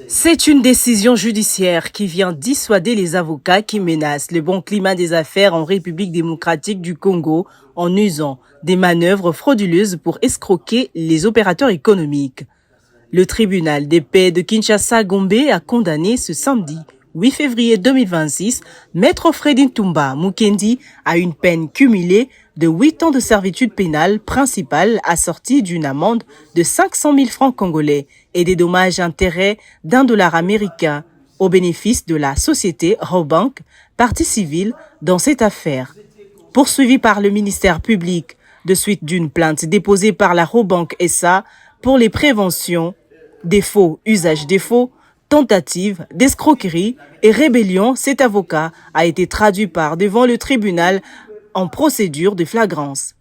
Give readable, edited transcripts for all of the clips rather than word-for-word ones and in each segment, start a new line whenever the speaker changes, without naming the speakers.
C'est une décision judiciaire qui vient dissuader les avocats qui menacent le bon climat des affaires en République démocratique du Congo en usant des manœuvres frauduleuses pour escroquer les opérateurs économiques. Le tribunal des paix de Kinshasa-Gombe a condamné ce samedi 8 février 2026, Maître Fredin Toumba Mukendi à une peine cumulée de 8 ans de servitude pénale principale assortie d'une amende de 500 000 francs congolais et des dommages-intérêts $1 américain au bénéfice de la société Robank, partie civile dans cette affaire. Poursuivi par le ministère public de suite d'une plainte déposée par la Robank SA pour les préventions des faux, usage des faux, tentative d'escroquerie et rébellion, cet avocat a été traduit par devant le tribunal en procédure de flagrance.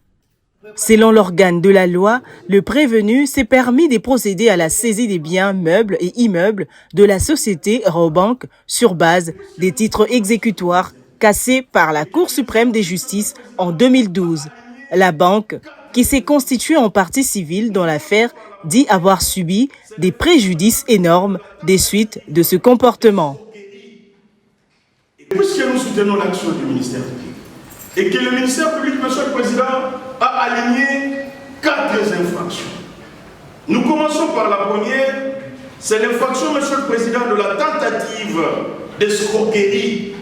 Selon l'organe de la loi, le prévenu s'est permis de procéder à la saisie des biens, meubles et immeubles de la société Robank sur base des titres exécutoires cassés par la Cour suprême de justice en 2012. La banque, qui s'est constituée en partie civile dans l'affaire, dit avoir subi des préjudices énormes des suites de ce comportement.
Puisque nous soutenons l'action du ministère public et que le ministère public, Monsieur le Président, a aligné 4 infractions. Nous commençons par la première, c'est l'infraction, Monsieur le Président, de la tentative d'escroquerie.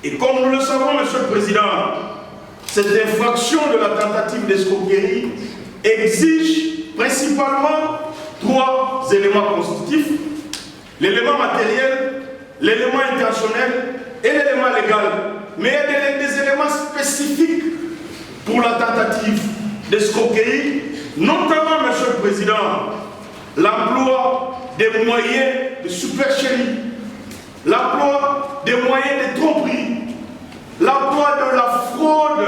Et comme nous le savons, Monsieur le Président, cette infraction de la tentative d'escroquerie exige principalement 3 éléments constitutifs: l'élément matériel, l'élément intentionnel et l'élément légal. Mais il y a des éléments spécifiques pour la tentative d'escroquerie, notamment, Monsieur le Président, l'emploi des moyens de supercherie, l'emploi des moyens de tromperie, l'emploi de la fraude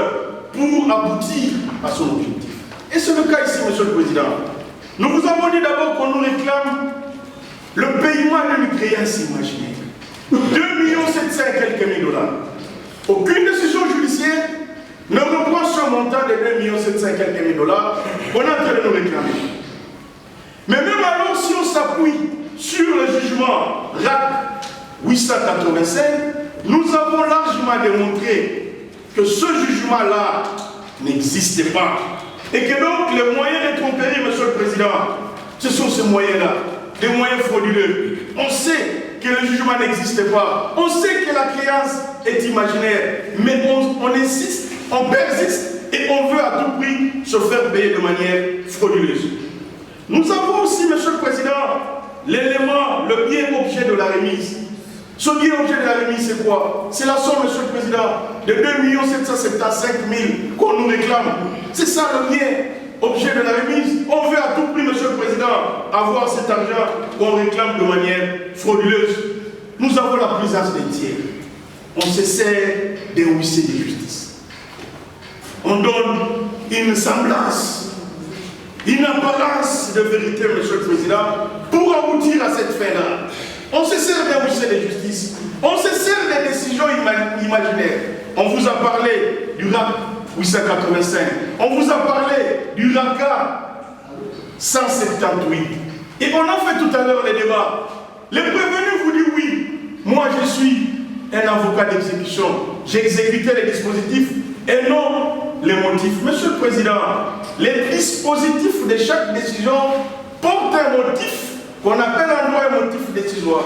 pour aboutir à son objectif. Et c'est le cas ici, Monsieur le Président. Nous vous avons dit d'abord qu'on nous réclame le paiement d'une créance imaginaire. 2 700 et quelques mille dollars. Aucune décision judiciaire ne reprend ce montant de 2 700 et quelques mille dollars qu'on est en train de nous réclamer. Mais même alors, si on s'appuie sur le jugement RAC 885, nous avons largement démontré que ce jugement-là n'existait pas. Et que donc les moyens de tromperie, Monsieur le Président, ce sont ces moyens-là, des moyens frauduleux. On sait que le jugement n'existe pas. On sait que la créance est imaginaire. Mais on insiste, on persiste et on veut à tout prix se faire payer de manière frauduleuse. Nous avons aussi, Monsieur le Président, l'élément, le bien objet de la remise. Ce bien objet de la remise, c'est quoi? C'est la somme, Monsieur le Président, de 2 775 000 qu'on nous réclame. C'est ça le bien objet de la remise. On veut à tout prix, Monsieur le Président, avoir cet argent qu'on réclame de manière frauduleuse. Nous avons la présence des tiers. On se sert des huissiers de justice. On donne une semblance, une apparence de vérité, Monsieur le Président, pour aboutir à cette fin-là. On se sert des huissiers de justice. On se sert des décisions imaginaires. On vous a parlé du RAC 885. On vous a parlé du RACA 178. Et on a fait tout à l'heure les débats. Les prévenus vous disent oui. Moi, je suis un avocat d'exécution. J'ai exécuté les dispositifs et non les motifs. Monsieur le Président, les dispositifs de chaque décision portent un motif qu'on appelle en droit un motif décisoire.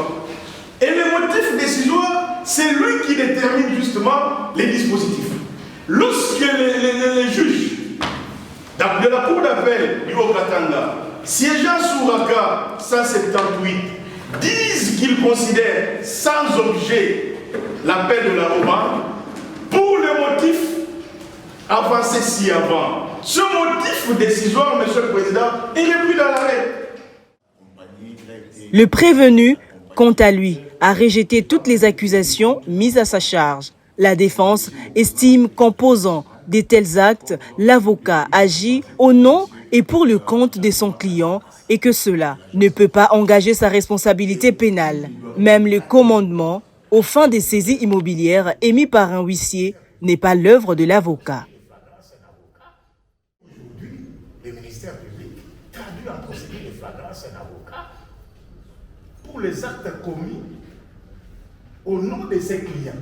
Et le motif décisoire, c'est lui qui détermine justement les dispositifs. Lorsque les juges de la Cour d'appel du Haut-Katanga, siégeant sous RACA 178, disent qu'ils considèrent sans objet l'appel de la Robank pour le motif avancé ci-avant. Ce motif décisoire, Monsieur le Président, il est pris dans l'arrêt.
Le prévenu, quant à lui, a rejeté toutes les accusations mises à sa charge. La défense estime qu'en posant de tels actes, l'avocat agit au nom et pour le compte de son client et que cela ne peut pas engager sa responsabilité pénale. Même le commandement aux fins des saisies immobilières émis par un huissier n'est pas l'œuvre de l'avocat.
Le ministère public traduit en procédure de flagrance un avocat pour les actes commis au nom de ses clients.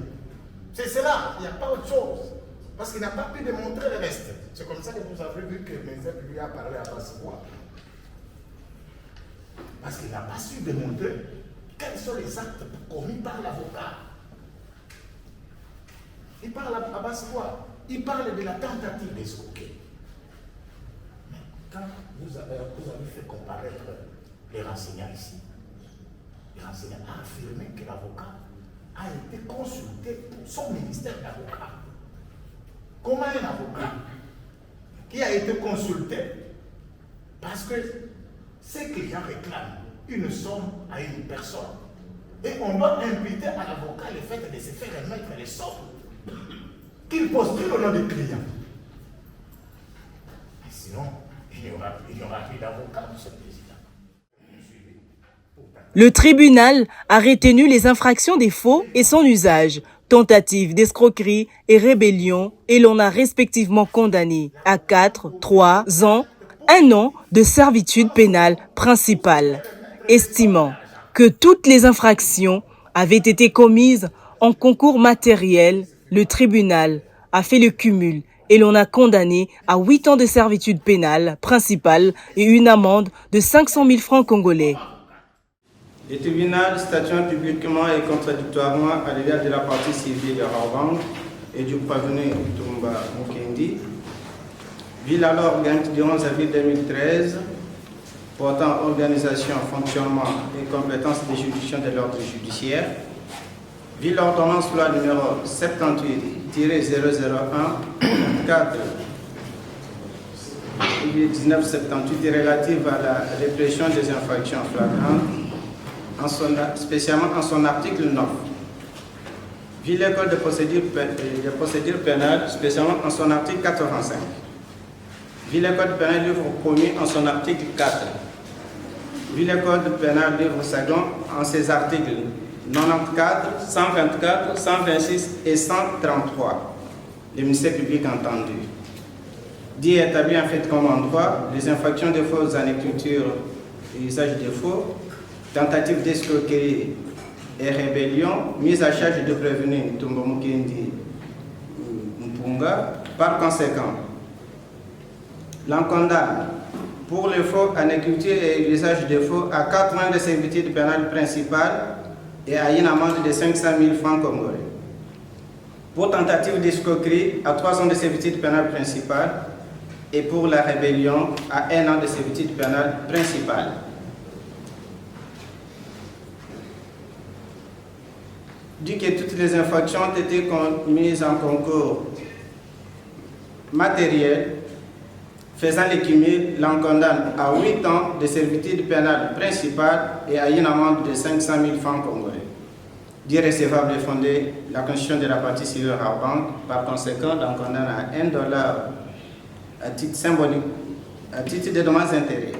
C'est cela, il n'y a pas autre chose. Parce qu'il n'a pas pu démontrer le reste. C'est comme ça que vous avez vu que le ministère lui a parlé à Basse-Voix. Parce qu'il n'a pas su démontrer quels sont les actes commis par l'avocat. Il parle à Basse-Voix. Il parle de la tentative d'escroquer. Mais quand vous avez fait comparaître les renseignants ici, les renseignants ont affirmé que l'avocat a été consulté pour son ministère d'avocat. Comment un avocat qui a été consulté parce que ses clients réclament une somme à une personne et on doit imputer à l'avocat le fait de se faire remettre les sommes qu'il postule au nom des clients. Et sinon, il n'y aura plus d'avocat, monsieur le Président.
Le tribunal a retenu les infractions des faux et son usage, tentative d'escroquerie et rébellion, et l'on a respectivement condamné à 4, 3 ans, 1 an de servitude pénale principale, estimant que toutes les infractions avaient été commises en concours matériel. Le tribunal a fait le cumul et l'on a condamné à 8 ans de servitude pénale principale et une amende de 500 000 francs congolais.
Le tribunal statuant publiquement et contradictoirement à l'égard de la partie civile de Raobang et du prévenu Tumba Mukendi, ville alors du 11 avril 2013 portant organisation, fonctionnement et compétences de juridiction de l'ordre judiciaire, ville l'ordonnance loi numéro 78-001 4 1978 relative à la répression des infractions flagrantes, spécialement en son article 9. Ville l'école de procédure pénale, spécialement en son article 85. Ville le code pénal livre premier en son article 4. Ville le code pénal livre second en ses articles 94, 124, 126 et 133. Le ministère public entendu. Dit et établi en fait comme en droit, les infractions de fausses en écriture et usage de faux, tentative d'escroquerie et rébellion, mise à charge de prévenir Tumba Mukendi Mpunga. Par conséquent, l'on condamne pour le faux en écriture et l'usage de faux à 4 ans de servitude pénale principale et à une amende de 500 000 francs congolais. Pour tentative d'escroquerie, à 3 ans de servitude pénale principale et pour la rébellion, à 1 an de servitude pénale principale. Dit que toutes les infractions ont été commises en concours matériel, faisant le cumul, l'on condamne à 8 ans de servitude pénale principale et à une amende de 500 000 francs congolais. Dit recevable et fondé la constitution de la partie civile à banque, par conséquent, l'on condamne à $1 à titre symbolique, à titre de dommages intérêts.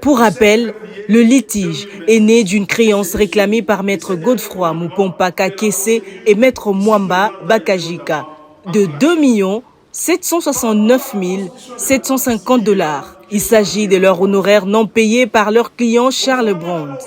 Pour rappel, le litige est né d'une créance réclamée par maître Godefroy Mupompa Kakese et maître Mwamba Bakajika de 2 769 750 $. Il s'agit de leur honoraire non payé par leur client Charles Brand.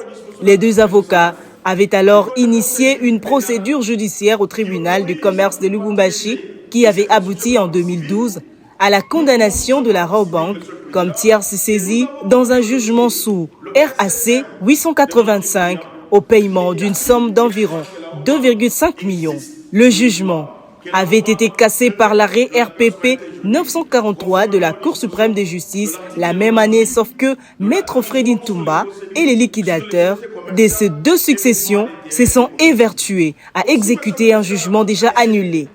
Les deux avocats avaient alors initié une procédure judiciaire au tribunal du commerce de Lubumbashi qui avait abouti en 2012 à la condamnation de la Raobank comme tierce saisie dans un jugement sous RAC 885 au paiement d'une somme d'environ 2,5 millions. Le jugement avait été cassé par l'arrêt RPP 943 de la Cour suprême de justice la même année, sauf que Maître Fredin Tumba et les liquidateurs de ces deux successions se sont évertués à exécuter un jugement déjà annulé.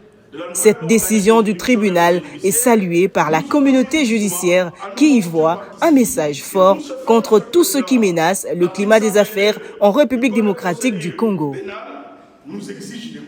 Cette décision du tribunal est saluée par la communauté judiciaire qui y voit un message fort contre tous ceux qui menacent le climat des affaires en République démocratique du Congo.
Nous exige de